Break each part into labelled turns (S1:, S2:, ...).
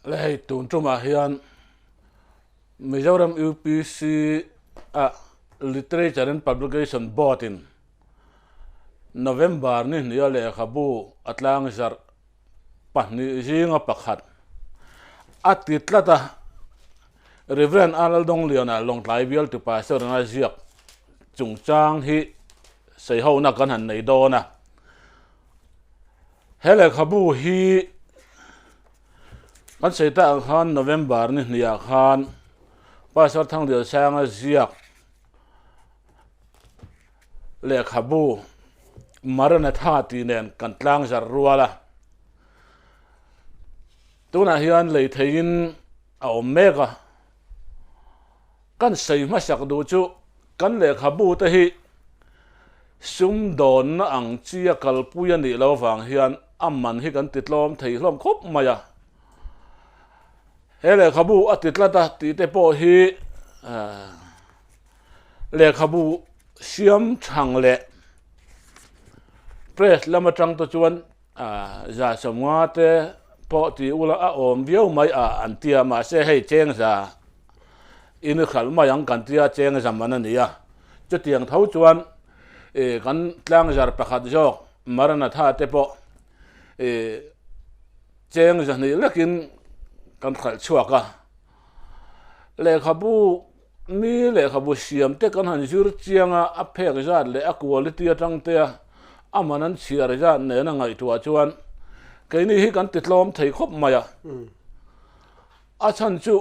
S1: lei tun truma hian Mizoram UPC Literature and Publication Board in November ni nia Lehkhabu atlang zar pahni zinga pakhat ati tlata Rev H.Lalrawnkima long tlai bial tu pastor na ziak chungchang hi sei Hona kan han nei dona Lehkhabu hi kan sei ta khan November ni nia khan pastor Thgliansanga ziak Lehkhabu marana thati nen kan tlang zar ruala tuna hian lei thein a omega kan sei masak du chu kan Lehkhabu te hi sum don na ang chia kalpuya ni lo wang hian amman hi kan titlom thei hlom khop maya Lehkhabu atitlata ti te po hi Lehkhabu siam thang le press lama tang to chuan za samwa te po ti ula a om viau mai antia ma se hei cheng za in khal ma yang kan tia cheng za man ania chu tiang thau chuan kan tlang zar pakhat jok marana tha te po cheng za ni lekin kan khal chuaka Lehkhabu siam te kan han zur chianga a phek zat le a quality atang te amanan chiar zat ne na ngai tua chuan keini hi kan titlom thei khop maya a chan chu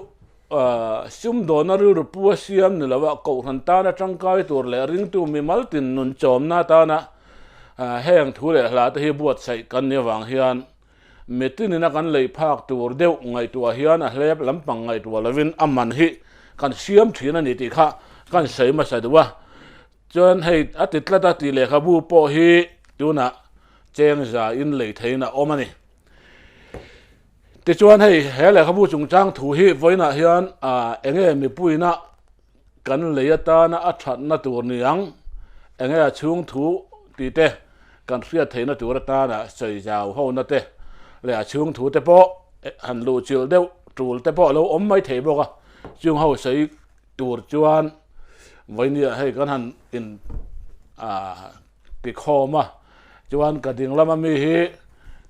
S1: sum dona ru pu siam ni lawa ko han ta na tangkai tur le ring tu mi maltin nun chom na ta na heng thu le hla te hi buat sai kan ni wang hian metin na kan lei phak tur deuh ngai tua hian a hlep lampang ngai tua lovin aman hi kan siam thina ni ti kha kan sei ma sa duwa chuan hei atitlata ti Lehkhabu po hi tuna cheng za in lei theina omani ti chuan hei Lehkhabu chungchang thu hi voina hian enge mi puina kan leiata na a that na tur niang enge chung thu ti te kan ria theina tur ta na sei jaw ho na te le chung thu te po han lu chil deuh tul te po lo om mai thei boka chung ho sei tur chuan voinia hei kan han in ti khoma chuan ka ding lama mi hi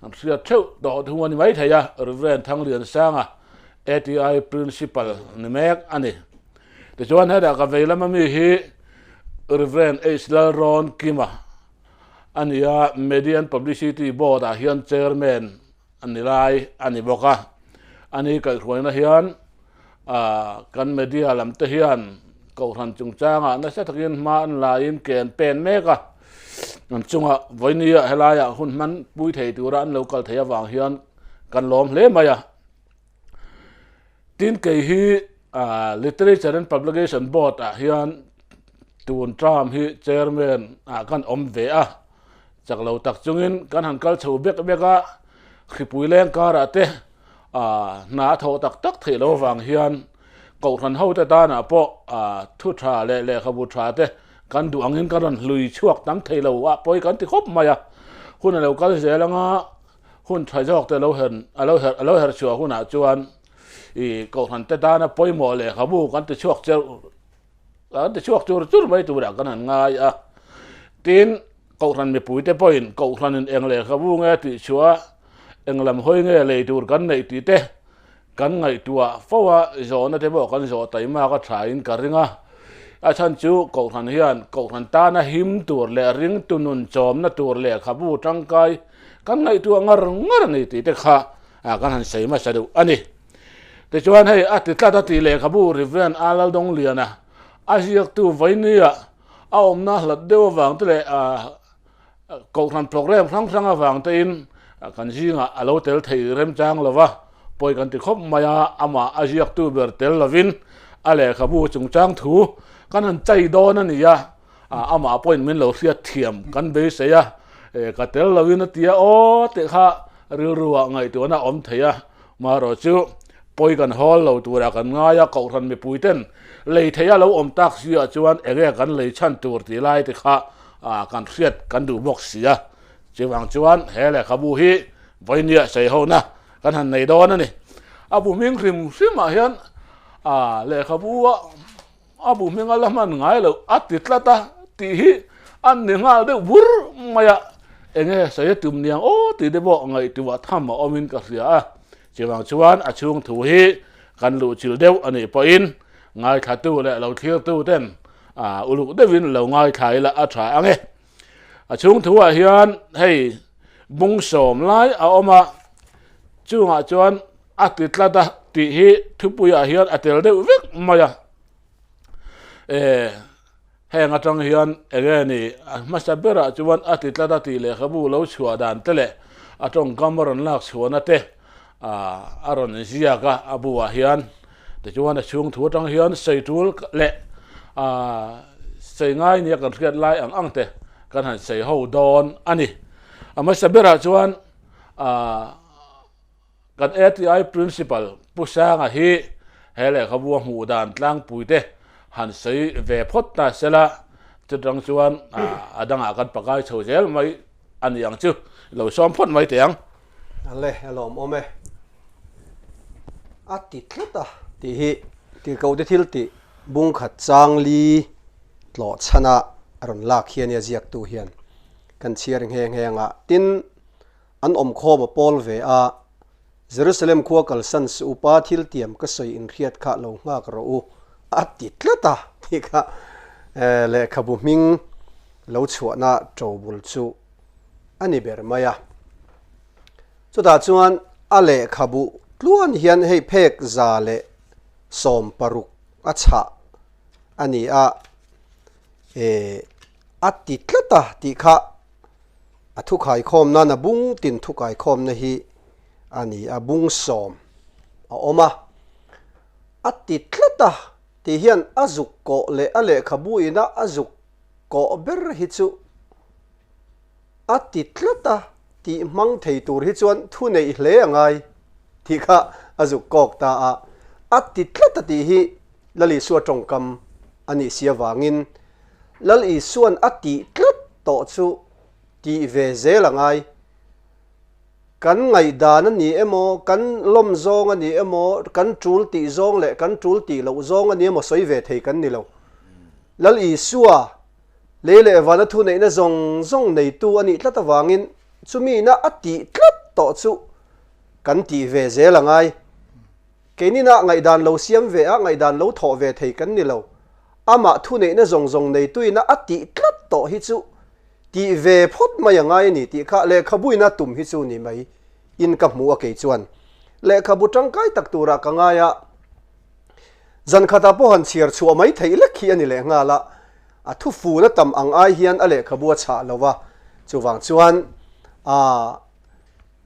S1: an ria theu do thuani mai theya Rev Thangliansanga ATI principal ni mek ani te chuan heda ka veilama mi hi Rev H.Lalrawnkima ania Media and Publicity Board a hian chairman ani lai ani boka ani ka hruaina hian kan media lam te hian ko ran chungchanga na sa takin ma an la in ken pen meka an chunga voinia helaya hun man pui thei turan local theya wang hian kan lom hle maya tin ke hi Literature and Publication Board hian tun tram hi chairman kan om ve chaklo tak chungin kan han kal chho beka khipui leng kara te na tho tak thei lo wang hian ko ran ho te ta na po thu tha le Lehkhabu tha te kan du angin kan lui chuak tam thei lo wa poi kan ti khop maya hun lo kal zelanga hun thai jok te lo her chua huna chuan ko ran te ta na poi mo Lehkhabu kan ti chuak chur mai tu ra kan han ngai tin ko ran mi pui te poin ko ran en eng Lehkhabu nge ti chua englam hoi nge le tur kan nei ti te kan ngai tua fowa zona te bo kan zo tai ma ka thain ka ringa a chan chu ko ran hian ko ran ta na him tur le ring tunun chom na tur Lehkhabu tangkai kan ngai tua ngar nei ti te kha kan han sei ma sa du ani te chuan hei atitlata ti Lehkhabu Rev H.Lalrawnkima a ziak tu voinia a omna hlat deu wang te le ko ran program sang awang te in kan zinga alo tel thei rem chang lova poi kan ti khop maya ama aziak tu ber tel lovin a Lehkhabu chungchang thu kan han chai don ania ama appointment lo ria thiam kan be seya ka tel lovin tia o te kha ruwa ngai tu na om theya ma ro chu poi kan hol lo tura kan ngaya ko ran mi puiten lei theya lo om tak sia chuan enge kan lei chan tur ti lai te kha kan riat kan du box sia chiwang chuan Lehkhabu hi voinia sei Hona kan han nei don ani abu ming rim mà hiền Lehkhabu abu ming alaman ngai lo Tlata ti hi an ni nga de bur maya enge saya tum niang ti de bo ngai tu wa tham ma omin ka ria chiwang chuan achung thu hi kan lu chil deu ani po in ngai tha tu le lo thir tu ten uluk devin lo ngai thai la a tha ange achung thu a hian hei bung som lai a oma chunga chuan Tlata ti hi thupuya hian atel deu vek maya heng atang hian egeni masabera chuan Tlata ti Lehkhabu lo chua dan tele atong kamaron lak chuana te aron ziaka abuwa hian te chuan chung thu tang hian seitul le sei ngai ni kan riat lai ang te kan han sei ho don ani masabera chuan kan ATI principal pusanga hi hele Lehkhabu mu dan tlang puite han sei ve phot ta sela chudang chuan adanga kan pakai chojel mai an yang chu lo som phot mai tiang
S2: ale alom ome Tlata ti hi ti ko de thil ti bung khat chang li tlo chana aron lak hian ya ziak tu hian kan chiaring henga tin an om khom pol ve a Jerusalem khuwa kalsan su pa thil tiam ka soi in khiat kha lo nga ka ro Tlata ti kha Lehkhabu ming lo chuana tobul chu ani ber maya chuta chuan Lehkhabu tluan hian hei phek za le som paruk acha ani Tlata ti kha athu khai khom na bung tin thu khai khom na hi ani bung som oma Tlata ti hian azuk ko le Lehkhabu ina azuk ko ber hi chu Tlata ti mang thei tur hi chuan thu nei hle angai ti kha azuk kok ta Tlata ti hi lali suwa tongkam ani sia wangin lali suan Tlat to chu ti ve zelangai kan ngai dan ani emo kan lom zong ani emo kan tul ti zong le kan tul ti lo zong ani emo soi ve thei kan ni lo lali suwa lele wana thu nei na zong nei tu ani Tlata wangin chumi na Tlat to chu kan ti ve zelangai kenina ngai dan lo siam ve ngai dan lo tho ve thei kan ni lo ama thu nei na zong nei tuina Tlat to hi chu ti ve phot mai angai ni ti kha Lehkhabu ina tum hi chu ni mai in ka mu a ke chuan Lehkhabu tangkai tak tura ka ngaya zan khata po han chiar chu mai thei le khi ani le nga la thu fu na tam ang ai hian Lehkhabu cha lowa chuwang chuan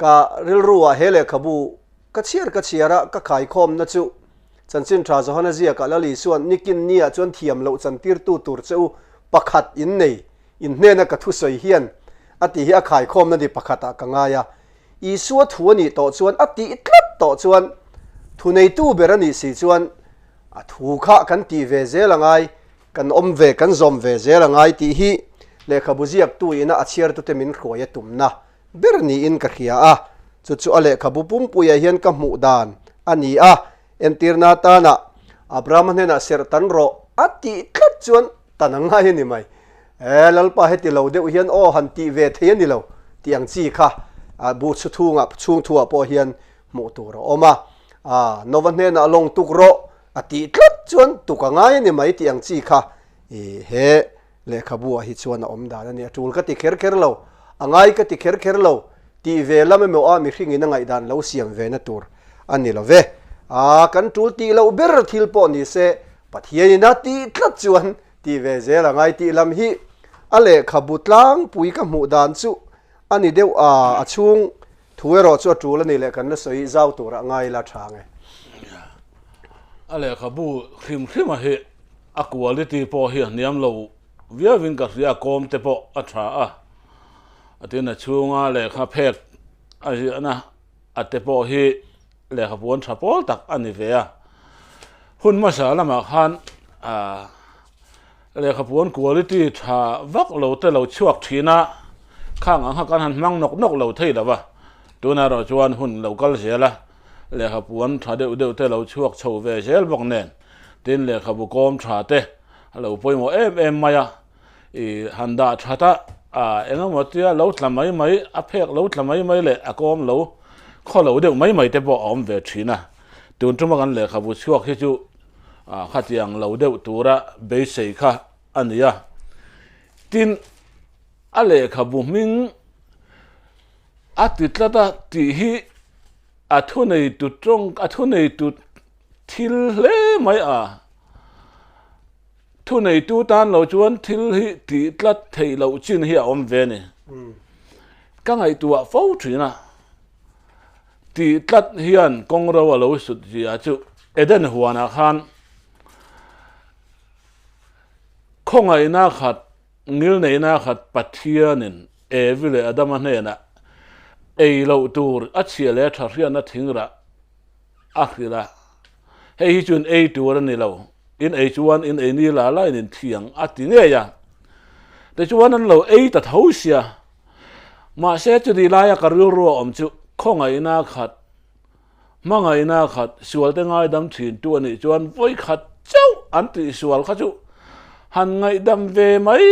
S2: ka rilruwa he Lehkhabu ka chiara ka khai khom na chu chanchin tha zo hana zia ka lali suan nikin nia chuan thiam lo chan tir tu tur chu pakhat in nei in hne na ka thu soi hian ati hi a khai khom na di pakhata ka ngaya I suwa thu ani to chuan Tlat to chuan thu nei tu berani si chuan thu kha kan ti ve zelangai kan om ve kan zom ve zelangai ti hi Lehkhabu ziak tu ina chiar tu te min khroya tumna berni in ka khia chu Lehkhabu pumpuya hian ka mu dan ani entirna ta na Abraham hena sertan ro Tlat chuan tanangai ni mai lalpa heti lo de hian han ti ve the ni lo tiang chi kha bu chu thunga chung thua po hian mu tur oma novan hena long tuk ro Tlat chuan tuka ngai ni mai tiang chi kha he Lehkhabu hi chuan om dan ani tul ka ti kher lo angai ka ti kher lo ti ve lam me mi hringi na ngai dan lo siam ve na tur ani lo ve kan tul ti lo ber thil po ni se pathian na Tlat chuan ti ve zela ngai ti lam hi Lehkhabu tlang pui ka mu dan chu ani deu achung thuero chu tul ani le kan na soi zau tura ngai la thange
S1: Lehkhabu khrim he quality po hi niam lo via vin ka ria kom te po atha atina chunga lekha phek ana ate po hi Lehkhabu an thapol tak ani ve hun ma sa lama khan Lehkhabu an quality tha vak lo te lo chuak thina khang ang kan han mang nok lo thei lawa tuna ro chuan hun local zela Lehkhabu an tha deuh te lo chuak chho ve zel bawk nen tin Lehkhabu kom tha te lo poimo em maya I handa thata engemaw tia lo tlamai mai a phek lo tlamai mai le a kom lo kho lo deuh mai te pawh awm ve thina tun tuma kan Lehkhabu chuak hi chu khatiang lo deuh tura be sei kha ania tin a Lehkhabu hming a titlata ti hi a thu nei tu tong a thu nei tu thil hle mai thu nei tu tan lo chuan thil hi ti tlat thei lo chin hi awm ve ni ka ngai tua fo thina ti tlat hian kong ro lo sut zia chu eden huana khan khongai na khat ngil nei na khat pathianin evile adama hena ei lo tur a chiale tha rian a thingra a khira hei hi chun ei tur ani lo in ei chuan in ei ni la lai nin thiang a ti nge ya te chuan an lo ei ta thosia ma se chu di la ya karul ro om chu khongai na khat mangai na khat sual te ngai dam thin tu ani chuan voi khat chau an ti sual kha chu han ngai dam ve mai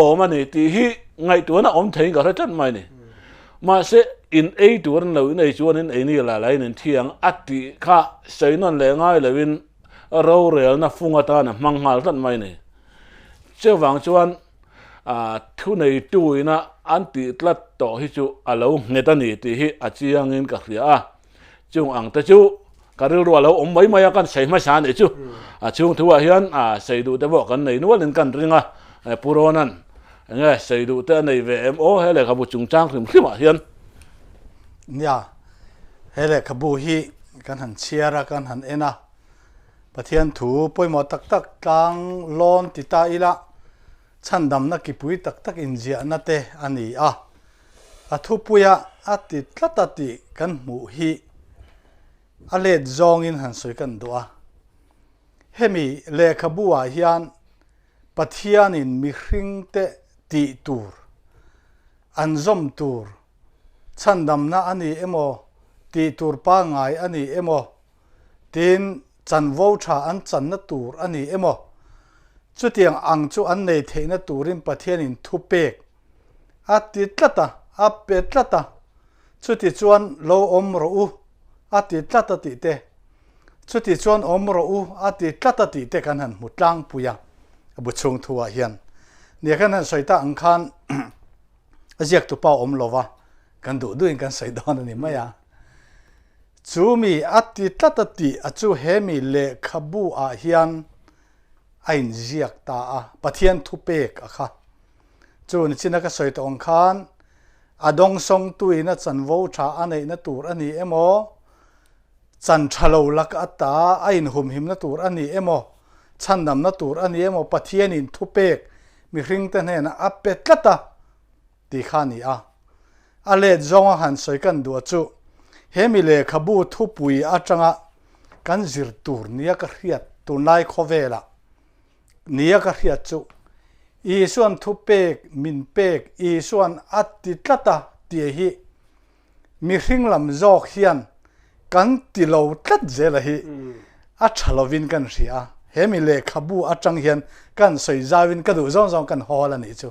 S1: om ani ti hi ngai tu na om thei ga ra chan mai ni mà sẽ in ấy tuần lâu in ấy chuan in ấy ni là lại nên thiang ati kha sei non le ngai lewin ro rel na funga ta na manghal tan mai ni che wang chuan thu nei tuina anti tlat to hi chu alo ngeta ni ti hi achiang in ka ria chung ang ta chu karil ro lo om mai kan sei ma san e chu chung thuwa hian sei du te bo kan nei nual in kan ringa puronan nghe xây đủ tên này về em ó hay là Lehkhabu chung trang thì khi mà hiền
S3: nha hay là Lehkhabu hi kan han chia kan han ena pathian thu poimo tak tang lon tita ila chandam na kipui tak injia na te ani a thu puya ati tlatati kan mu hi a let zong in han soi kan do hemi Lehkhabu hian pathian in mi hring te ti tur anzom tur chandam na ani emo ti tur pa ngai ani emo tin chan vo tha an chan na tur ani emo chutiang ang chu an nei theina turin pathian in thu pek ati tlata a pe tlata chuti chuan lo om ro u ati tlata ti te chuti chuan om ro u ati tlata ti te kan han mutlang puya abu chung thuwa hian nia kan han soita ang khan aziak tu pa om lova kan du duin kan sai don ani maya chumi ati tlatati achu hemi Lehkhabu hian ain ziak ta pathian thu pek kha chun china ka soita ong khan adong song tuina chan vo tha anei na tur ani emo chan thalo lak ata ain hum him na tur ani emo chandam na tur ani emo pathian in thu pek mi hring te hna a petlata ti khani a let zonga han soi kan du chu hemi Lehkhabu thu pui atanga kan zir tur nia ka hriat tunai khovela nia ka hriat chu i suan thu pek min pek i suan ati tlata ti hi mi hring lam zok hian kan ti lo tlat zela hi a thalovin kan ria hemi Lehkhabu atang hian kan soi zawin ka du zong kan hol ani chu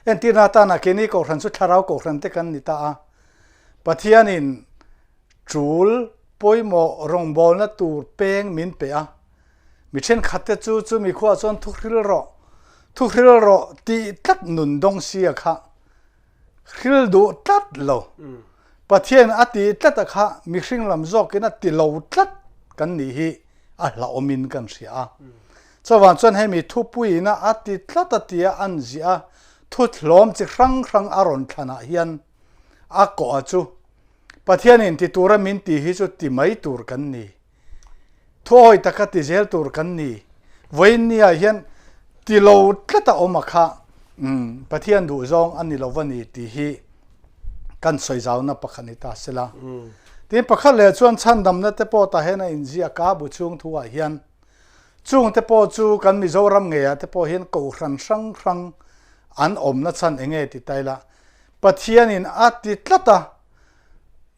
S3: en tina ta na keni ko ran chu tharau ko ran te kan ni ta pathian in trul poimo rongbol na tur peng min pe mi chen khatte chu mi khwa chon thukhril ro ti tlat nun dong sia kha khil du tlat lo pathian ati tlat kha mi hring lam zok ina ti lo tlat kan ni hi a la omin kan ria chawan chon hemi thu pui na ati tlatatia an zia thu thlom chi hrang aron thana hian a ko chu pathian in ti tura min ti hi chu ti mai tur kan ni thoi takati zel tur kan ni voinia hian ti lo tlata omakha pathian du zong ani lovani ti hi kan soi zaw na pakhani ta sela tin pakhat le chuan chandam na te po ta hena injia ka bu chung thuwa hian chung te po chu kan Mizoram nge te po hian ko hrang an om na chan enge ti taila pathian in ati tlata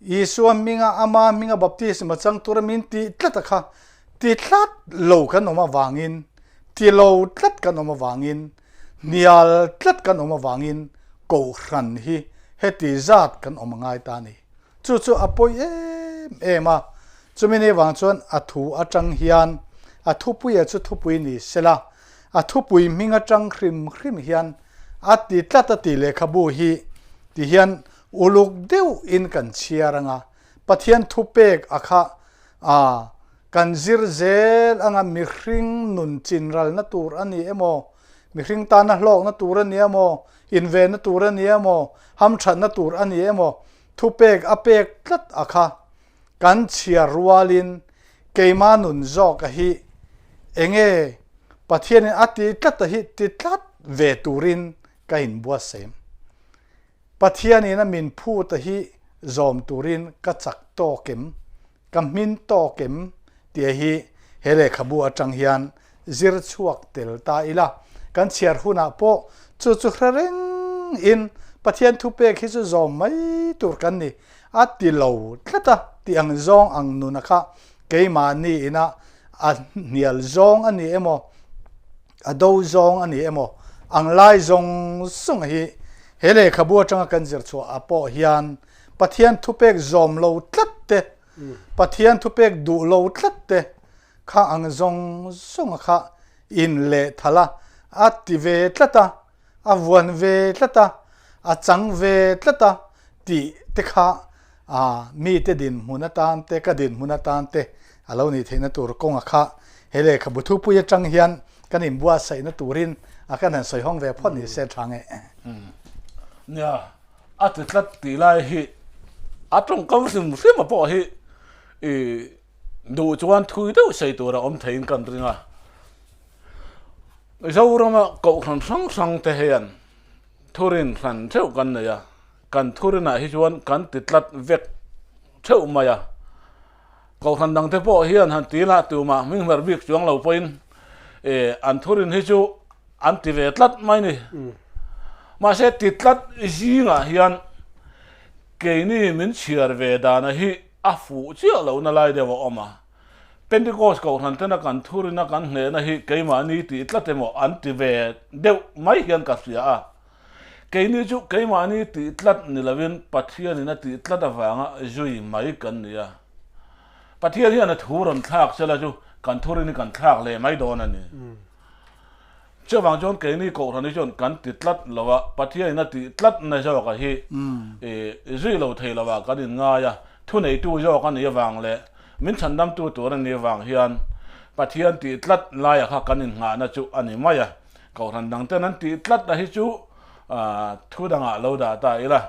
S3: Isua minga ama minga baptism chang turamin ti tlat kha ti tlat lo kan oma wangin ti lo tlat kan oma wangin nial tlat kan oma wangin ko hran hi heti zat kan oma ngai ta ni chu chu apoi ema chumini wang chuan athu atang hian athu pui chu thu pui ni sela athu pui minga tang khrim khrim hian ati tlata ti Lehkhabu hi ti hian uluk deu in kan chiaranga pathian thupek akha kan zirzel anga mihring nun chinral na tur ani emo mihring ta na hlok na tur ani emo inve na tur ani emo ham that na tur ani emo thupek apek tlat akha kan chiar rualin keima nun zok hi enge pathian ati tlat hi ti tlat ve turin kain bua sem pathian ina min phu ta hi zom turin ka chak to kem kamin to kem tia hi Lehkhabu atang hian zir chuak tel ta ila kan chiar huna po chu chu hrareng in pathian thupek hi chu zom mai tur kan ni ati lo thlata ti ang zong ang nunakha keima ni ina a nial zong ani emo a do zong ani emo ang lai zong sung hi Lehkhabu atang kan zir chu apo hian pathian thupek zom lo tlatte pathian thupek du lo tlatte kha ang zong sung kha in le thala ati ve tlata avuan ve tlata achang ve tlata ti te kha mi te din munatan te ka din munatan te alo ni theina tur konga kha Lehkhabu thu puya chang hian kanin bua sai na turin akan han soi hong ve phon ni se thange
S1: nya atlat ti lai hi atong kam sim sim po hi du chuan thui deuh sei tura om thein kan ringa zaurama ko khan sang sang te hian thurin khan theu kan na ya kan thurina hi chuan kan titlat vek theu maya ko khan dang te po hian han tila tuma ming mer bik chuang lo poin an thurin hi chu an ti ve tlat mai ni ma se titlat zinga hian keini min chiar ve dana hi afu chia lo na lai dewa oma Pentecost ko han tena kan thurina kan hne na hi keima ni ti tlatemo anti ve deu mai hian ka sia a keini chu keima ni ti tlat ni lavin pathian ina ti tlata wanga zui mai kan nia pathian hian a thuron thak sela chu kan thurini kan thak le mai don ani chawang jon keini ko han jon kan ti tlat lawa pathian ina ti tlat na zo ka hi zui lo thei lawa kan in nga ya thu nei tu zo kan ni wang le min chandam tu tur ni wang hian pathian ti tlat lai kha kanin nga na chu ani maya ko ran dang ten an ti tlat da hi chu thu danga lo da ta ila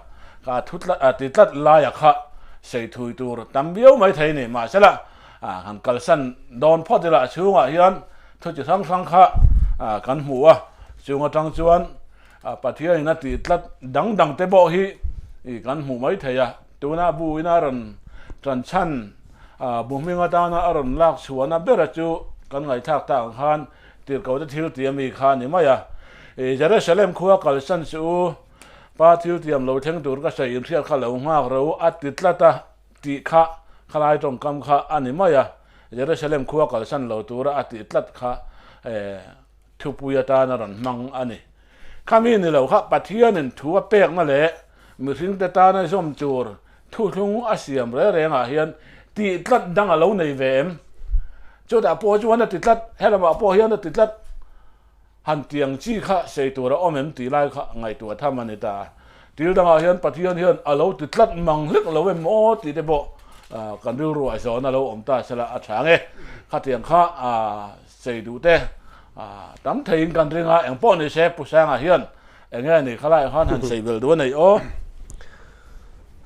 S1: ka thu tlat ti tlat lai kha sei thui tur tambiau mai thei ni ma sala han kalsan don photila chunga hian thu chi sang sang kha kan hmuwa chunga tang chuan pathian na ti tlat dang dang te bo hi kan hmu mai theya tuna bu ina ran tran chan buminga tana aron lak chuana bera chu kan ngai thak ta khan tir ko te thil tiami khan ni maya Jerusalem khuwa kalsan chu pa thil tiam lo theng tur ka sai in thial kha lo nga ro atitlata ti kha khalai tong kam kha ani maya Jerusalem khuwa kalsan lo tura atitlat kha thupuya ta na ran mang ani khami ni lo kha pathian in thuwa pek na le mi hring te ta na som tur thu hlung asiam re nga hian ti tlat dang alo nei vem chu da po chu na ti tlat helama po hian ti tlat han tiang chi kha sei tura omem ti lai kha ngai tu thamani ta til danga hian pathian hian alo ti tlat mang hlek lo em mo ti te bo kan ru ru a zo na lo om ta sala a thange kha tiang kha sei du te tam thein kan ringa eng po ni se pu sanga hian enge ni khala han han sei bel du nei o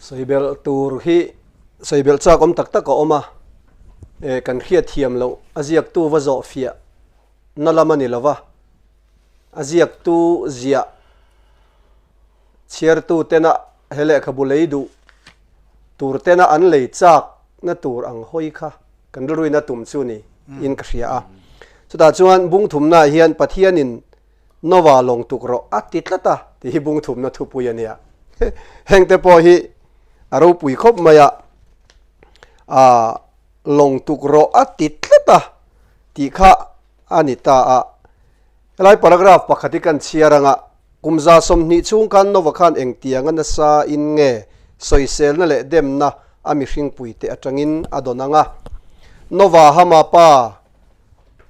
S2: sei bel tur hi sei bel cha kom tak tak ko oma kan khia thiam lo aziak tu wa zo fia nalamani lawa aziak tu zia chiar tu tena Lehkhabu leidu tur tena an lei chak na tur ang hoi kha kan rui na tum chu ni in ka khia a chuta chuan bung thum na hian pathian in nowa long tukro atitlata ti bung thum na thu puya nia hengte po hi aro pui khop maya long tuk ro atit tlata ti kha anita lai paragraph pakhati kan chiaranga kumza somni chung kan nova khan engtianga na sa in nge soisel na le dem na ami hring puite atangin adonanga nova hama pa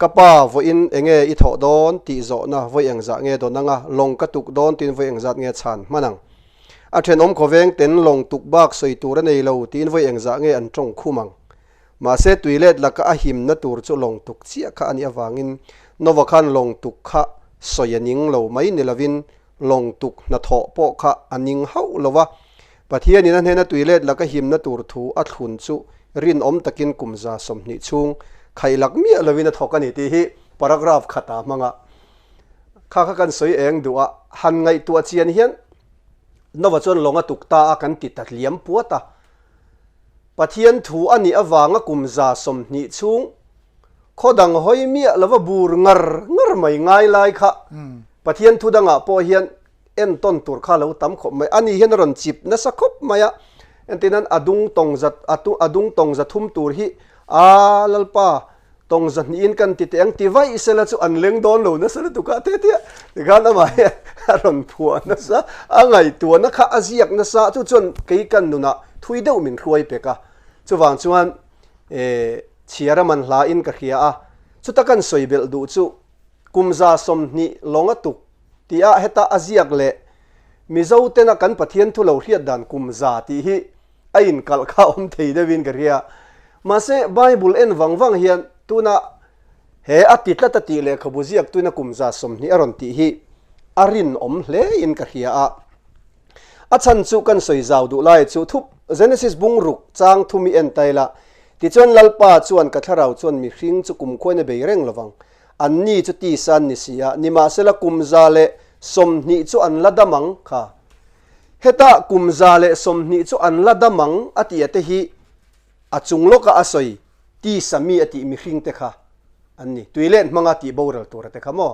S2: kapa vo in enge I tho don ti zo na vo engza nge donanga long ka tuk don tin vo engzat nge chan manang a then om khoveng ten long tuk bak soi tur nei lo tin vo engza nge an tong khumang ma se tuilet laka a him na tur chu long tuk chia kha ani awangin nova khan long tuk kha soyaning lo mai nilavin long tuk na tho po kha aning hau lova pathian in hena tuilet laka him na tur thu a thun chu rin om takin kumza somni chung khailak mi lovina thokani ti hi paragraph khata manga kha kan soi eng duwa han ngai tu chian hian nova chon longa tukta a kan ti tatliam puata pathian thu ani awanga kumza somni chung khodang hoi mi lova bur ngar mai ngai lai kha pathian thu danga po hian en ton tur kha lo tam khop mai ani hian ron chip na sakhop maya entinan adung tong za thum tur hi lalpa tong za ni in kan ti teng ti vai sela chu an leng don lo na sela tu ka te te ga ma ron phua na sa angai tu na kha aziak na sa chu chon kei kan nu na thui deuh min khuai peka chuwang chuan chiara man hla in ka khia a chu takan soibel du chu kumza somni longa tuk tia heta aziak le mizo tena kan pathian thu lo hriat dan kumza ti hi ain kal kha om thei devin ka ria ma se bible en wang hian tuna he atitla ta ti le khabu ziak tuna kumza somni aron ti hi arin om hle in ka ria a chan chu kan soi zau du lai chu thup Genesis bungruk chang thumi en taila ti chon lalpa chuan ka tharau chuan mi hring chu kum khoina beireng lawang anni chu ti san ni sia nima sela kumza le somni chu an ladamang kha heta kumza le somni chu an ladamang ati ate hi achungloka asoi ti sami ati mi hring te kha anni tuilen manga ti boral tur te khamo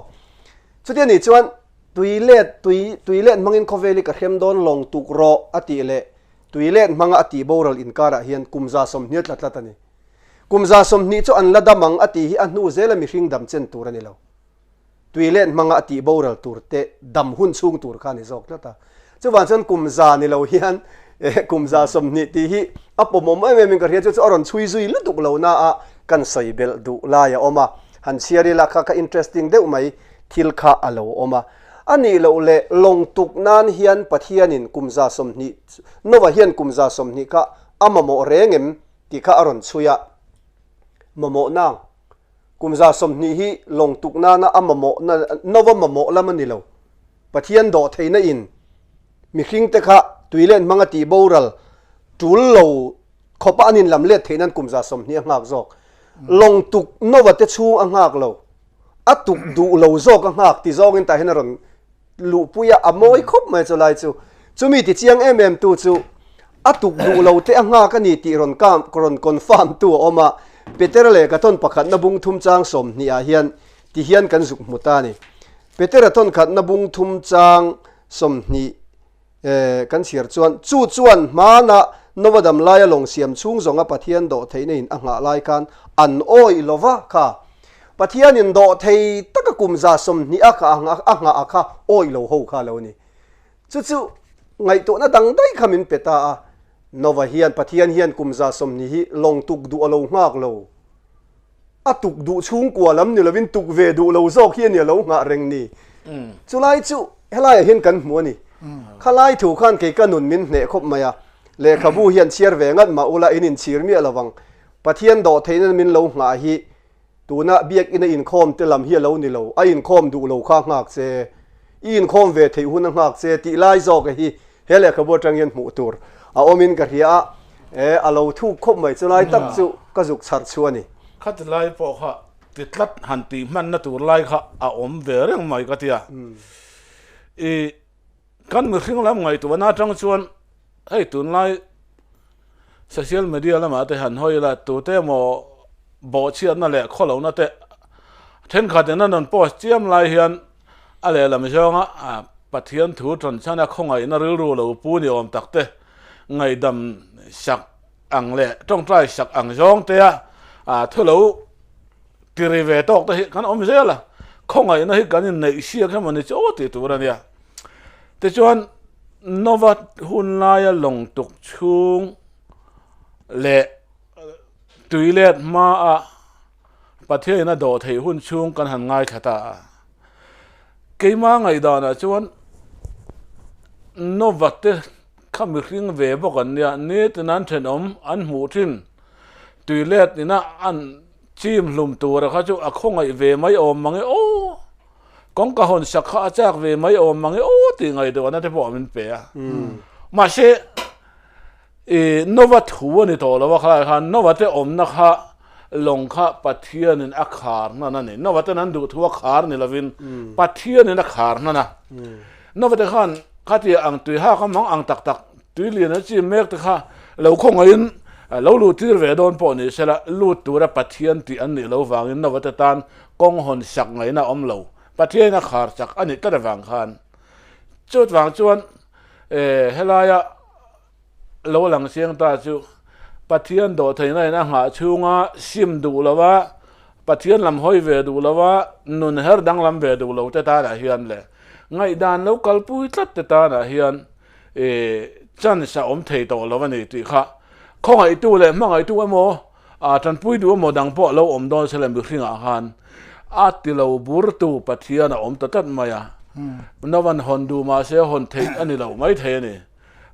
S2: chuti ni chuan tuilet mangin khoveli ka hem don long tuk ro ati le tuilet manga ati boral inkara hian kumza somni tlatlatani kumza somni chu an ladamang ati hi anu zela mi hring dam chen tur ani lo tuilet manga ati boral turte dam hun chung tur khani zok lata chuwan chan kumza ni lo hian kumza somni ti hi apomom ai min ka ria chu aron chui zui lu duk lo na a kan soibel du la ya oma han siari la kha interesting deuh mai thil kha alo oma ani lo le long tuk nan hian pathianin kumza somni nova hian kumza somni ka amamo rengem ti kha aron chuya mamo na kumza somni hi long tuk na na amamo na nova mamo lamani lo pathian do theina in mi hring te kha tuilen manga ti boral tul lo khopa anin lamlet theinan kumza somni ngak zok long tuk nova te chu angak lo atuk du lo zok angak ti zong in ta henaron lu puya amoi khop mai cholai chu chumi ti chiang tu chu atuk du lo te angak ani ti ron kam ron confirm tu oma Peter le ka ton pakhat na bung thum chang som ni a hian ti hian kan zuk mutani Peter ton khat na bung thum chang som ni kan siar chuan mana novadam laya long siam chung zonga pathian do theine in anga lai kan an oi lova kha pathian in do thei taka kumza som ni aka anga aka oi lo ho kha lo ni chu ngai to na dang dai khamin peta a nova hian pathian hian kumza somni hi long tuk du alo ngak lo atuk du chung kwa lam ni lovin tuk ve du lo zok hian ni lo nga reng ni chulai chu helai hin kan hmu ni khalai thu khan ke kanun min hne khop maya Lehkhabu hian chiar ve ngat ma ula inin chir mi alawang pathian do thein min lo nga hi tuna biak ina in khom te lam hi lo ni lo a in khom du lo kha ngak che in khom ve thei hun ngak che ti lai zok hi hele Lehkhabu tang yen mu tur a omin ka ria alo thu khop mai chulai tak chu ka juk char chuani
S1: khat lai po kha ti tlat han ti man na tur lai kha a om ve reng mai ka tia kan mi hring lam ngai tu na tang chuan hei tun lai social media lama te han hoi la tu te mo bo chian na le kholo na te then kha den na non post chiam lai hian ale lam jonga pathian thu tron chana khongai na ru lo pu ni om takte ngày đầm sạc ăn lệ trong trai sạc ăn giông tê thôi lâu tì về tóc ta hiện cái ông dễ là không ngày nó hiện cái này xia cái mà này chỗ thì tụi ra nè thế cho anh nó vật hun lai lồng tục chung lệ tùy lệ mà bắt thế nó đổ thấy hun chung cần hàng ngày thật à cái mà ngày đó là cho anh nó vật thế khăm bị riêng về bao gần nè nè từนั้นtrên anh mù trên tùy lệ thì nó anh chim lùm tù rồi cho không ngày về mấy ôm mà nghe ô con cả hồn sạc khá chắc về mấy ôm mà nghe ô thì ngày đó nó thấy bỏ mình bẻ mà sẽ nó vật thua này thôi là vậy hắn nó vật cái ôm nó khá lòng khá bắt thiên nên ác khár nó này nó vật cáiนั้นดูthua khár này là vin bắt thiên nên ác khár nó nó vật cái hắn khá thì ăn tùy ha có món ăn tắc tắc tùy liền nó chỉ mấy cái khá lâu không ngày lâu lụt thì về đón bỏ này sẽ là lụt tu ra bắt thiên thì anh này lâu vàng nó vật cái tan con hồn sạc ngày nó ôm lâu bắt thiên nó khár chắc anh này tất là vàng khan chút vàng chuan hay là lâu lăng xiang ta chú bắt thiên đồ thấy này nó hạ chung á sim đủ là vá bắt thiên làm hoi về đủ là vá nun her đang làm về đủ lâu ta là hiền lệ ngày đàn lâu cal pui tlat ta là hiền chân sa thấy đồ là vá này thì khác không ai tu lệ mà ai tu em mò chân pui du mò đang bỏ lâu đón sẽ làm việc riêng han thì lâu bur tu bắt thiên là tất mày nó vẫn hòn du mà sẽ hòn thấy anh này lâu mấy thế này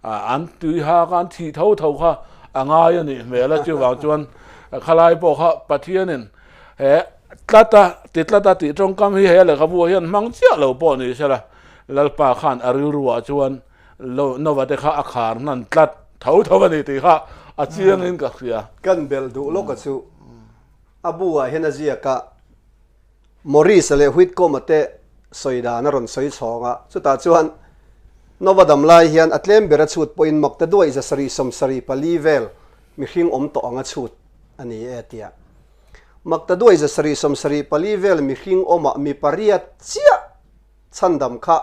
S1: anh tùy ha anh thì thâu ha ngay này mẹ là chưa vào chuan khai bộ ha bắt thiên này Tlat thì trong cam hi là cái vụ hiện mang chia lâu bộ này sẽ là pa khan rùa chuan lâu nó vậy ha khár nan Tlat thâu này thì ha chiang in cả kia
S2: kan bel du lo ka chu abu henazia ka Morris le huit ko mate soida na ron soi chonga chu ta chuan novadam lai hian atlem bera chut point mak ta duai za sari som sari pali vel mi hring om to anga chut ani etia mak ta duai za sari som sari pali vel mi hring oma mi pariat chia chandam kha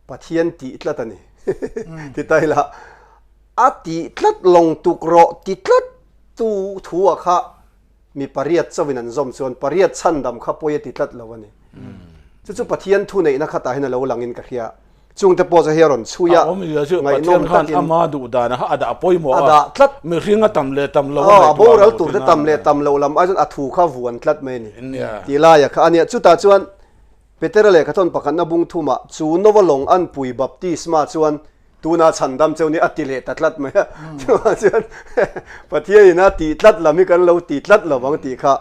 S2: pathian ti tlatani ti taila ati tlat long tukro ti tlat tu thua kha mi pariat chawinan zom chuan pariat chandam kha poye ti tlat lawani chu pathian thu nei na khata hina lo langin ka khia chung te po za heron chuya
S1: ngai nom khan ama du da na ada poi mo
S2: ada tlat
S1: mi ringa tam le tam lo
S2: bo ral tur te tam le tam lo lam a thu kha vuan tlat me ni ti la ya kha ania chu ta chuan peter le khathon pakan na bung thuma chu novalong an pui baptisma chuan tuna chandam choni atile tatlat me chuan pathia ina ti tlat lami kan lo ti tlat lawang ti kha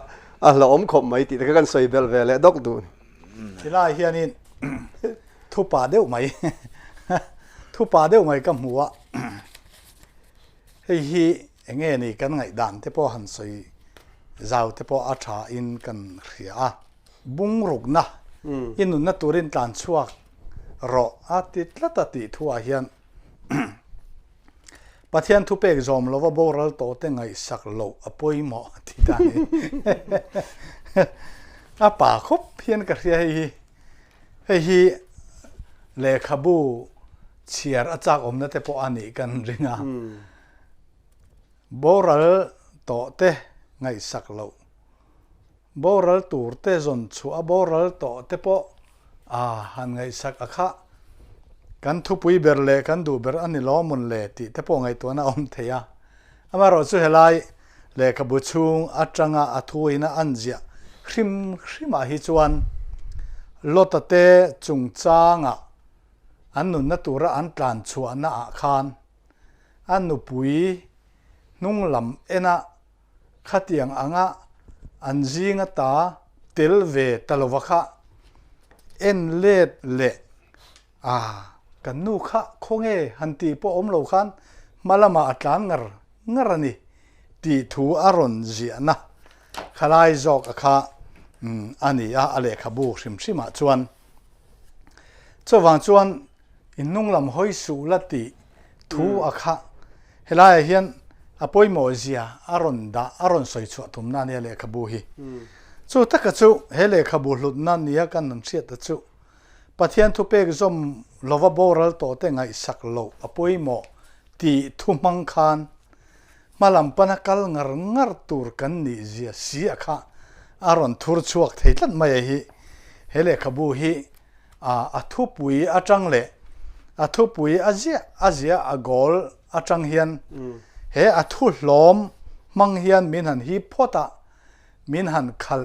S2: a la om khom mai ti ka kan soi bel vele dok du
S3: ti lai hianin thu pa deuh mai kam huwa hei hi enge ni kan ngai dan te po han soi zau te po a tha in kan khia bung ruk na inun na turin tlan chuak ro a ti tlata ti thua hian pathian thu pek zom lova boral to te ngai sak lo apoi mo ti dani a pa khop hian ka khia hi Lehkhabu chiar achak omna te po ani kan ringa boral to te ngai sak lo boral tur te zon chu a boral to te po han ngai sak akha kan thu pui ber le kan du ber ani lo mun le ti te po ngai to na om theya amaro chu helai Lehkhabu chung atanga athuina anjia khrim a hi chuan lotate chung changa annun na tura an tlan chuana a khan annu pui nung lam ena khatiang anga anjinga ta telve talovakha en let le kanu kha khonge hanti po omlo khan malama atlan ngarani ti thu aron ziana khalai jok akha ani a Lehkhabu hrimhrimah chuan chawang chuan innung lam hoi su lati thu akha helai hian apoi mo zia aron soi chu thumna ne Lehkhabu hi chu taka chu he Lehkhabu hlutna nia kan nan hriat ta chu pathian thu pek zom lova boral to te ngai sak lo apoi mo ti thumang khan malam panakal ngar tur kan ni zia sia kha aron thur chuak theitlat mai hi hele khabu hi a thupui atang le a thupui azia agol atang hian he a thu hlom mang hian min han hi phota min han khal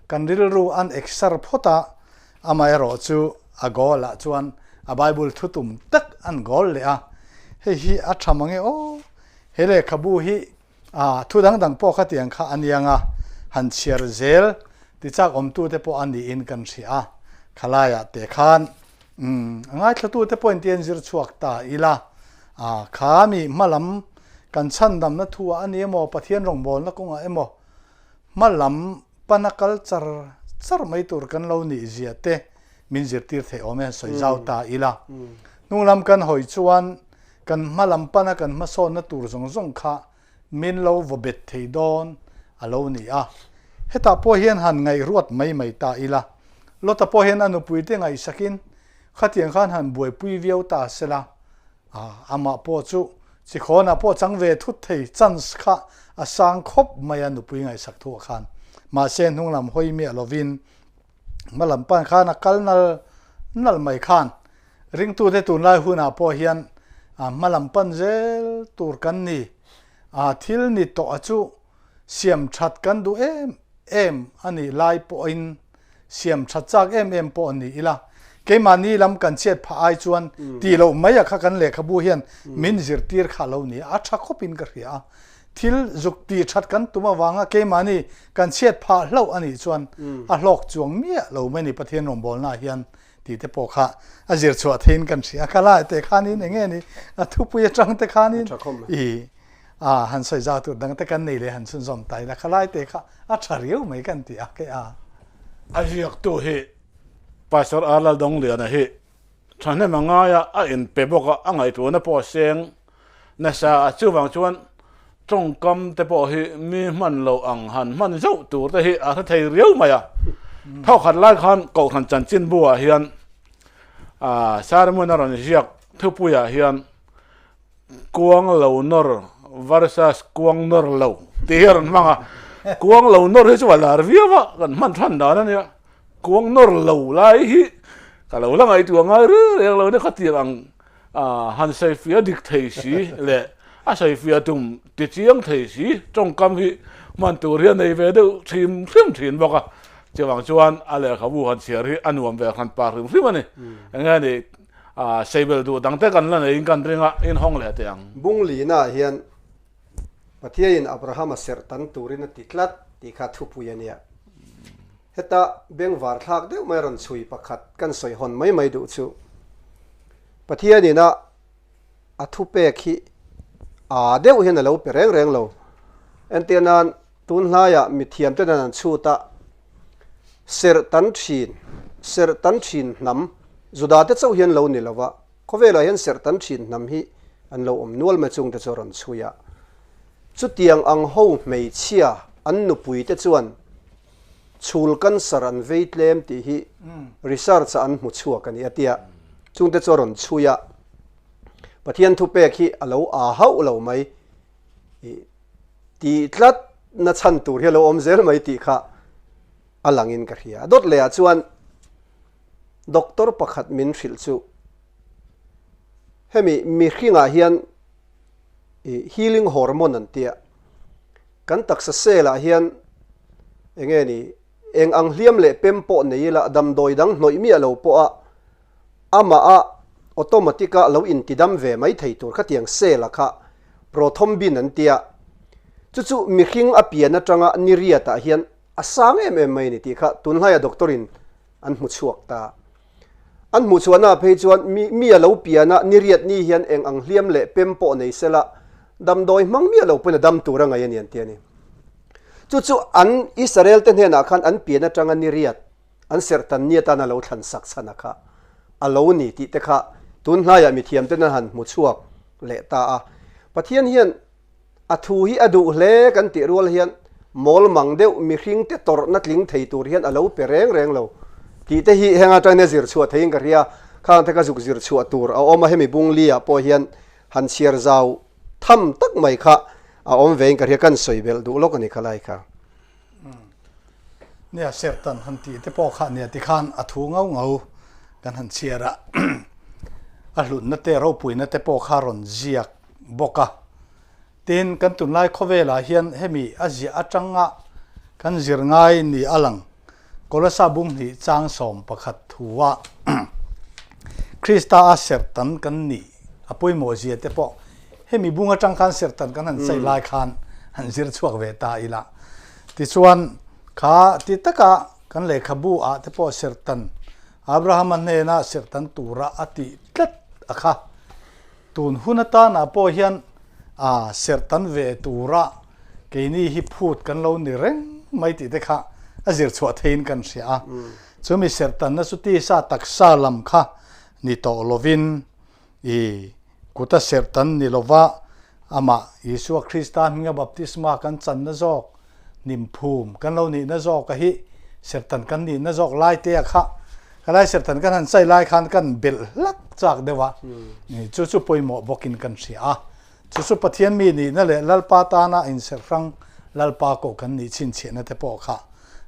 S3: kan rilru an exar phota amai ro chu agola chuan a bible thutum tak an gol le a he hi a thamange o hele khabu hi thu dang po kha tiang kha anianga han chiar zel ti chak om tu te po ani in kan ria khalaya te khan ngai thatu te point ten zir chuak ta ila khami malam kan chandam na thu ani emo pathian rong bol na kunga emo malam panakal char mai tur kan lo ni zia te min zir tir the ome soi zau ta ila nunglam kan hoi chuan kan malam pana kan mason na tur zong kha min lo vobet thei don alo ni a heta po hian han ngai ruat mai ta ila lota po hian anu puite ngai sakin khatiang khan han buai pui viau ta sela ama po chu chi khona po changve thut thei chance kha asang khop mai anu pui ngai sak thu khan ma sen nunglam hoi mi alovin malam pan khana kalnal nal mai khan ring tu te tun lai huna po hian malam pan zel tur kan ni thil ni to achu siam that kan du em ani lai po in siam that chak em po ani ila ke mani lam kan chet pha ai chuan ti lo mai kha kan Lehkhabu hian min zir tir kha lo ni a tha khopin ka ria thil zukti that kan tuma wanga ke mani kan chet pha hlo ani chuan a hlok chuang mia lo mai ni pathian rom bol na hian ti te po kha a zir chua thein kan sia khala te khanin enge ni a thupu ya tang te khanin han sai za tu dang te kan nei le han sun zom tai la khala te kha a thariu mai kan ti a ke
S1: a hiak tu hi pastor alal dong lian hi thane mangaya a in peboka angai tu na po seng na sa chuwang chuan tongkam te po hi mi man lo ang han man zo tur te hi a thei riau maya thau khat lai khan ko khan chan chin bua hian sarmona ron jiak thupuya hian kuang lo nor versus kuang nor lo tier manga kuang lo nor hi chuala riwa kan man than da na ya kuang nor lo lai hi ka lo la ngai tu ngai ru lo ne khati ang han sai fia dik thei si le a sai fia tum ti chiang thei si tongkam hi man tu rian nei ve do thim thin boka chawang chuan a Lehkhabu han chiar hi anuam ve khan par rim ani anga ni seibel du dang te kan la nei kan ringa in hong le te ang
S2: bung li na hian pathian Abraham ser tan turin ti Tlat ti kha thu puyania heta beng war thak de mai ron chui pakhat kan soi hon mai du chu pathian ina athu pe khi deuh hian lo pe reng lo entenan tun hlaya mi thiam te nan chu ta ser tan thin nam zuda te chau hian lo ni lova khowela hian ser tan thin nam hi an lo om nual ma chung te choron chuya chu tiang ang ho mei chia an nu pui te chuan chul kan saran veitlem ti hi research an mu chua kan atia chung te choron chuya pathian thu pe khi alo hau lo mai ti Tlat na chan tur hi lo om zel mai ti kha alangin ka ria dot le chuan doctor pakhat min hril chu hemi mi khinga hian healing hormone an tia kan taksa sela hian enge ni eng ang hliam le pempo nei la dam doi dang hnoi mi alo po ama automatica lo in tidam ve mai thei tur kha tiang sela kha prothrombin an tia chu mi khing apia na tanga niria ta hian asang mai ni ti kha tunhlaya doctorin an mu chuak ta an mu chuana phei chuan mi alo piana niriat ni hian eng ang hliam le pempo nei sela dam doi mang mi alo pena dam tura ngai ani an tiani chu an Israel ten hena khan an piana tanga niriat an sertan ni ta na lo than sak chana kha alo ni ti te kha tunhlaya mi thiam ten han mu chuak le ta pathian hian athu hi adu hle kan ti rual hian mol mang deuh mi hring te tor na tling thei tur hian alo pe reng lo ti te hi henga tane zir chua thein ka ria khang te ka zuk zir chua tur a oma hemi bung lia po hian han chiar zau tham tak mai kha a om vein ka kan soibel du lok ani khalai kha
S3: เนี่ยเสพตันหันตีแต่พอขาเนี่ยที่ขานอัฐูเงากันหันเชียระอหลุนนั่นแต่เราปุ๋ยนั่นแต่พอขารอนเจียกบกะเต้นกันตุนไล่ข้อเวลาเฮียนให้มีอาเจียจังงะกันจิรง่ายนี่อลังกอลซาบุงนี่จางสมประคัดทัวคริสตาเสพตันกันนี่อปุยโมเจียแต่พอให้มีบุงจังคันเสพตันกันหันใส่ลายคันหันจิรชวกเวตาอีละที่ส่วนข้าติดตะกะกันเลขบูอาแต่พอเสรตันอับราฮัมมันเนน่าเสรตันตูระอติตัดอะค่ะตูนหุนตานาพอเฮียนเสรตันเวตูระเกนี่ฮิพูดกันเรานี่เร่งไม่ติดตะกะอาจิรชวดเทนกันเสียส่วนมีเสรตันนั่นสุดที่ซาตักซาลัมค่ะนี่โตโลวินกุตเสรตันนี่โลวะอามายิสุคริสต์มิงบัพติสมากันจันนจอกนิมภูมิกันเรานี่นจอกกะฮิเสรตันกันนี่นจอกไล่เตะค่ะก็ไล่เสรตันกันหันใส่ไล่คันกันเบลลักจากเดวะนี่จุดๆปอยหมอบอกกินกันเสียจุดๆปะเทียนมีนี่นั่นแหละลัลปาตานาอินเสรังลัลปาโกกันนี่ชินเชียนแต่ปอค่ะ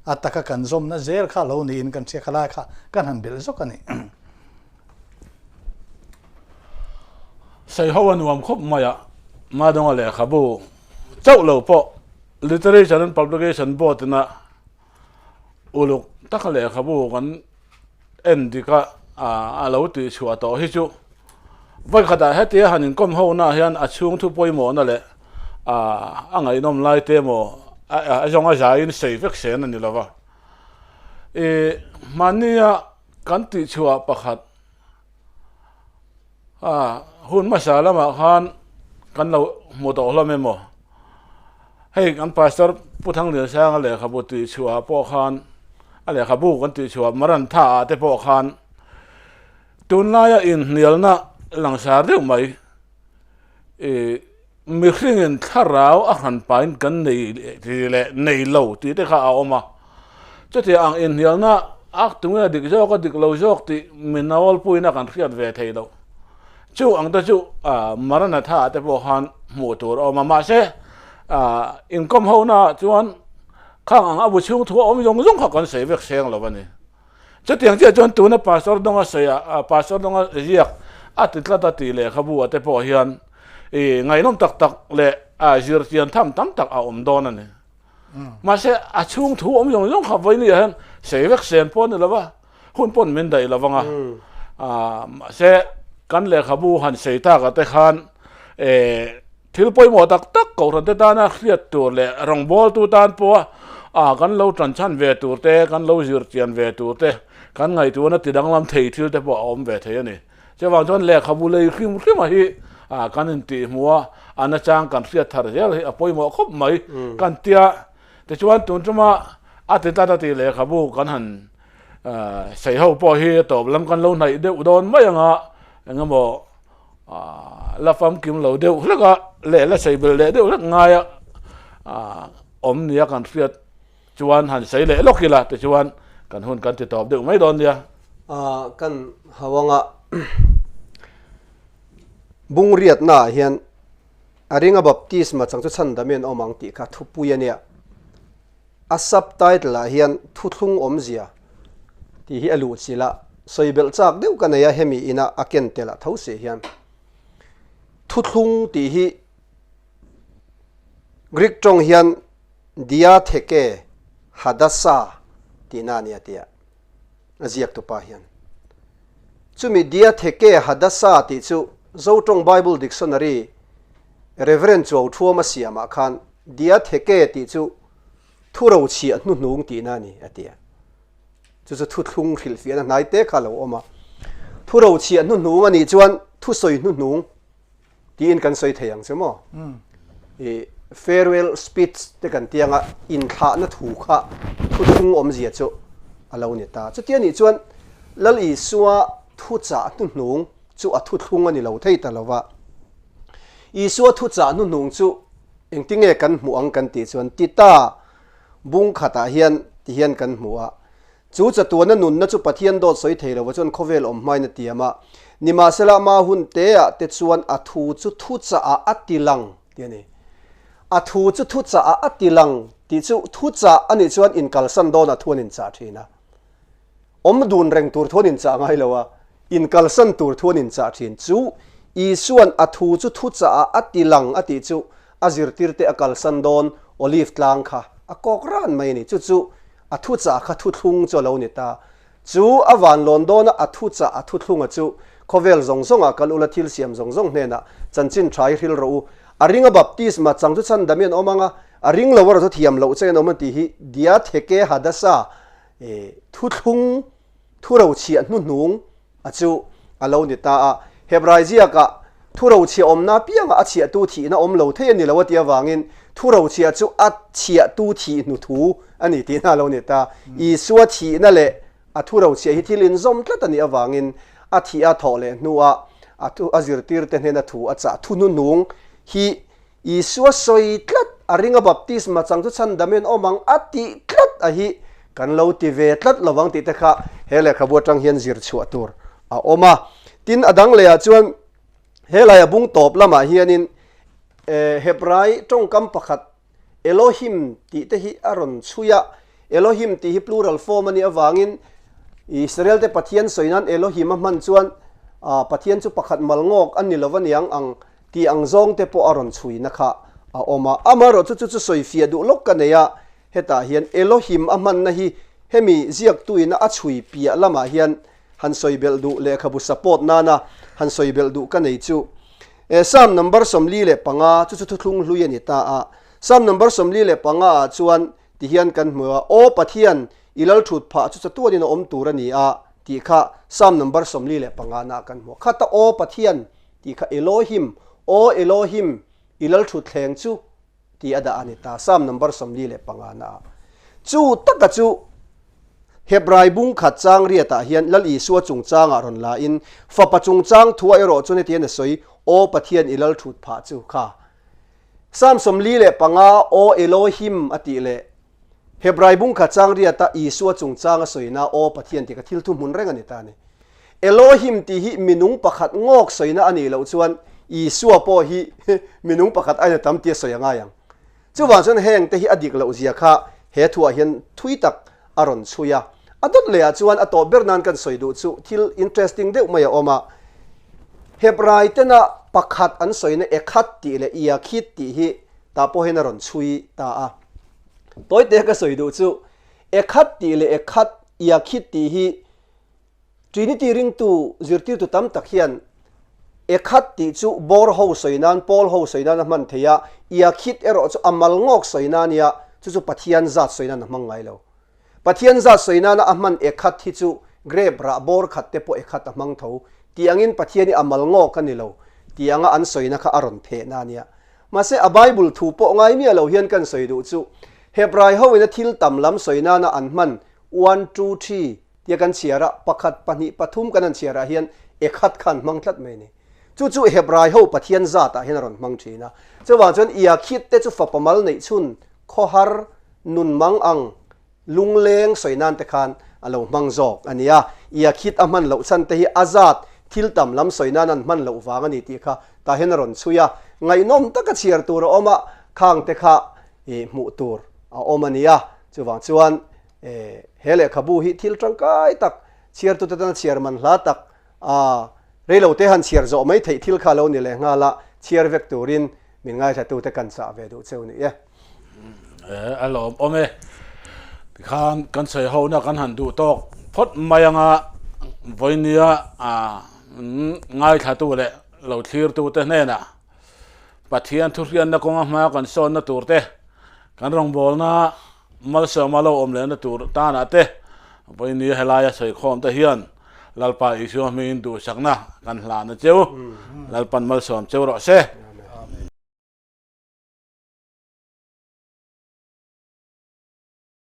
S3: อัตตะกันซมนั่นเจอค่ะเรานี่อินกันเสียค่ะไล่ค่ะกันหันเบลจอกกันนี่
S1: ใส่หัวนวมครบมาดงอะไรครับบูเจ้าเหล่าปอliterature and publication board na uluk takale khabu kan endika alo ti chua to hi chu vai khada heti hanin kom ho na hian a chung thu poimo na le angai nom lai te mo a jonga jain sei vek sen ani lova mania kan ti chua pakhat hun masala ma khan kan lo mo to lo memoให้กันพาสเตอร์ผู้ทั้งเรือช่างอะไรขับตีชัวปอคานอะไรขับกันตีชัวมารันท่าแต่ปอคานตุนลายอินเนียลนะหลังสารเรื่องไหมมีเครื่องเงินท่าราวอาหารไปกันในที่แหละในเหล่าที่ได้ข้าเอามาจะที่อ่างอินเนียลนะอักตรงนี้ดิกโจก็ดิกเหล่าโจกที่มินาวลปุยนักการเขียนเวทีเราจู่อังตาจู่มารันท่าแต่ปอคานหมู่ตัวเอามาเสอินคอมเฮานะจวนข้างอาบุชิงทัวอมยงยงขักกันเสียเวกเสียงแล้ววันนี้จะเตียงที่จวนตัวนั้นภาษาดงอาเซียภาษาดงอาเซียติดละตัดตีเลยครับบัวแต่พอเฮียนไงน้องตักเลยจิรเตียนทำตั้งตักอมดอนนั่นนี่มาเสียชิงทัวอมยงยงขับไว้นี่เห็นเสียเวกเสียงปนนี่แล้ววะหุ่นปนมินได้แล้ววังเสียกันเลยครับบัวหันเสียตากับแต่ขันทิลปอยหมอตักเขาทันเตตานะเครียดตัวเลยรองบอลตัวตานปัวกันเราจันชันเวตัวเตกันเราจิรเตียนเวตัวเตกันไงตัวนั้นติดดังลำเททิลแต่ปัวอมเวเทียนี่จะวางจนแหลกขบุเลยขึ้นมาฮีกันอินตีมัวอันนั้นจังกันเครียดทาร์เจลปอยหมอครบไหมกันเตียแต่ชวนตัวจะมาติดตาตีเลยขบุกันหันใส่เข้าปอยฮีตบลำกันเราไหนเดือดโดนไม่ยังงั้นบอกละฟังกิมเหล่าเดียวแล้วก็เละใส่เบลเละเดียวแล้วง่ายอมเนี่ยกันเสียจวนหันใส่เละล็อกกี่ละแต่จวนกันหุ่นกันติดตอบเดียวไม่โดนเดีย
S2: กันหาวังบุงเรียดหน้าเฮียนอะไรงับบัพติสมาจังจุดชันดามีนอมังติค่ะทุปุยเนี่ยซับไตต์ละเฮียนทุทุงอมเสียที่ฮิอลูสิละใส่เบลจากเดียวกันเนี่ยเฮมีอินะอาเกนเตละเท่าเสียเฮียนทุกทุงที่ฮีกรีกจงเฮียนดิอาเทเกฮัดัสซาที่นั่นเนี่ยที่อาเจียกตุปาเฮียนจู่มีดิอาเทเกฮัดัสซาที่จู่เจ้าจงไบเบิลดิกชันนารีเรเวรนจู่ทัวมาเสียมาคันดิอาเทเกที่จู่ทุเราเชียนุ่งที่นั่นนี่ที่จู่ทุทุงฟิลฟิอันไหนเตะข้าเราออกมาทุเราเชียนุ่งอันนี้จวนทุสอยนุ่งที่อินกันสวยเทียงใช่ไหมfarewell speech แต่กันเตียงอินท่านัถูกค่ะทุกทุ่งอมเสียจุอะไรเนี่ยตาจุดที่นี่จวนแล้วอีสัวทุจ่านุ่นงจุทุกทุ่งอันนี้เราเท่แต่ละว่าอีสัวทุจ่านุ่นงจุเองติ้งเอกันหมู่อังกันตีจวนติตาบุ้งขัดเฮียนที่เฮียนกันหมู่ chu cha tu na nun na chu pathian dot soi thei lo chon khovel om mai na tiama nima sela ma hun te a te chuan a thu chu thu cha a atilang tiani a thu chu thu cha a atilang ti chu thu cha ani chuan in kalsan don a thuan in cha thina om dun reng tur thon in cha ngai lowa in kalsan tur thon in cha thin chu i suan a thu chu thu cha a atilang ati chu azir tirte a kalsan don olive tlang kha a kok ran mai ni chu chu a thu cha kha thu thlung cho lo ni ta chu awan london a thu cha a thu thlung a chu khovel zong zong a kalula thil siam zong zong hne na chanchin thai hil ro a ringa baptisma changchu chan damian omanga a ring lower to thiam lo chen om ti hi dia theke hadasa thu thlung thu ro chi an nu nung a chu alo ni ta a hebraizia ka thu ro chi om na pianga a chi tu thi na om lo the ni lo tia wangin thu ro chi a chu a chi tu thi nu thu ani ti na lo ni ta I suwa thi na le a thu ro chi hi thilin zom tlat ani awangin a thi a thole nuwa a tu azir tir te hena thu a cha thu nu nung hi I suwa soi tlat a ringa baptisma changchu chan damen omang ati tlat a hi kan lo ti ve tlat lawang ti te kha hele khabu tang hian zir chhuat tur a oma tin adang le a chuan helaya bung top lama hianin hebrai tong kam pakhat elohim ti te hi aron chuya elohim ti hi plural form ani awangin Israel te pathian soinan elohim man chuan pathian chu pakhat malngok ani lovaniang ang ti ang zong te po aron chui na kha a oma amaro chu chu soi fia du lok kaneya heta hian elohim aman na hi hemi ziak tuina a chui pia lama hian han soibel du Lehkhabu support nana han soibel du kanei chu sam number somli le panga chu chu thlung hlui ani ta a sam number somli le panga chuan ti hian kan hmuwa o pathian ilal thut pha chu chu ni om turani a ti kha sam number somli le panga na kan hmu khata o pathian ti kha elohim o elohim ilal thut thleng chu ti ada ani ta sam number somli le panga na chu taka chu hebrai bung khat chang ria ta hian lal I suwa chung chang a ron la in fa pa chung chang thuwa ero chune tian soi o pathian ilal thut pha chu kha sam somli le panga o elohim ati le hebrai bung khat chang ria ta I suwa chung chang a soina o pathian ti ka thil thu mun reng ani ta ni elohim ti hi minung pakhat ngok soina ani lo chuan I suwa po hi minung pakhat aina tam ti soyanga yang chu wa chon heng te hi adik lo zia kha he thuwa hian thui tak aron chuya adot le a chuan ato bernan kan soidu chu thil interesting de maya oma hebrai tena pakhat an soina ekhat ti le ia khit ti hi ta po hen aron chui ta a toy te ka soidu chu ekhat ti le ekhat ia khit ti hi trinity ring tu zirtir tu tam tak hian ekhat ti chu bor ho soinan pol ho soinan man theya ia khit ero chu amal ngok soinania chu chu pathian zat soinan mangai lo pathian za soinana ahman ekhat hi chu grab ra bor khat te po ekhat amang tho tiangin pathiani amal ngo kanilo tianga an soina kha aron the na nia mase a bible thu po ngai mi lo hian kan soidu chu hebrai ho ina thil tamlam soinana anman 1 2 3 tia kan chiara pakhat pani pathum kanan chiara hian ekhat khan mangtlat me ni chu chu hebrai ho pathian za ta hian ron mang thina chuwa chon ia khit te chu fapamal nei chun khohar nun mang ang lungleng soinan te khan alo mangjok ania ia khit aman lo chan te hi azat thil tam lam soinan an man lo wang ani ti kha ta hen ron chuya ngai nom taka chiar tur oma khang te kha mu tur a omania chuwang chuan hele khabu hi thil tangkai tak chiar tu tan chiar man hla tak a reilo te han chiar zo mai thei thil kha lo ni le nga la chiar vek turin min ngai tha tu te kan cha ve du cheu ni
S1: alo ome kan sei Hona kan han du tok phot mayanga voinia ngai tha tu le lo thlir tu te ne na pathian thu rian na konga ma kan son na tur te kan rong bol na mal so malo om le na tur ta na te voinia helaya sei khom te hian lalpa isu min du sakna kan hla na cheu lalpan mal som cheu ro se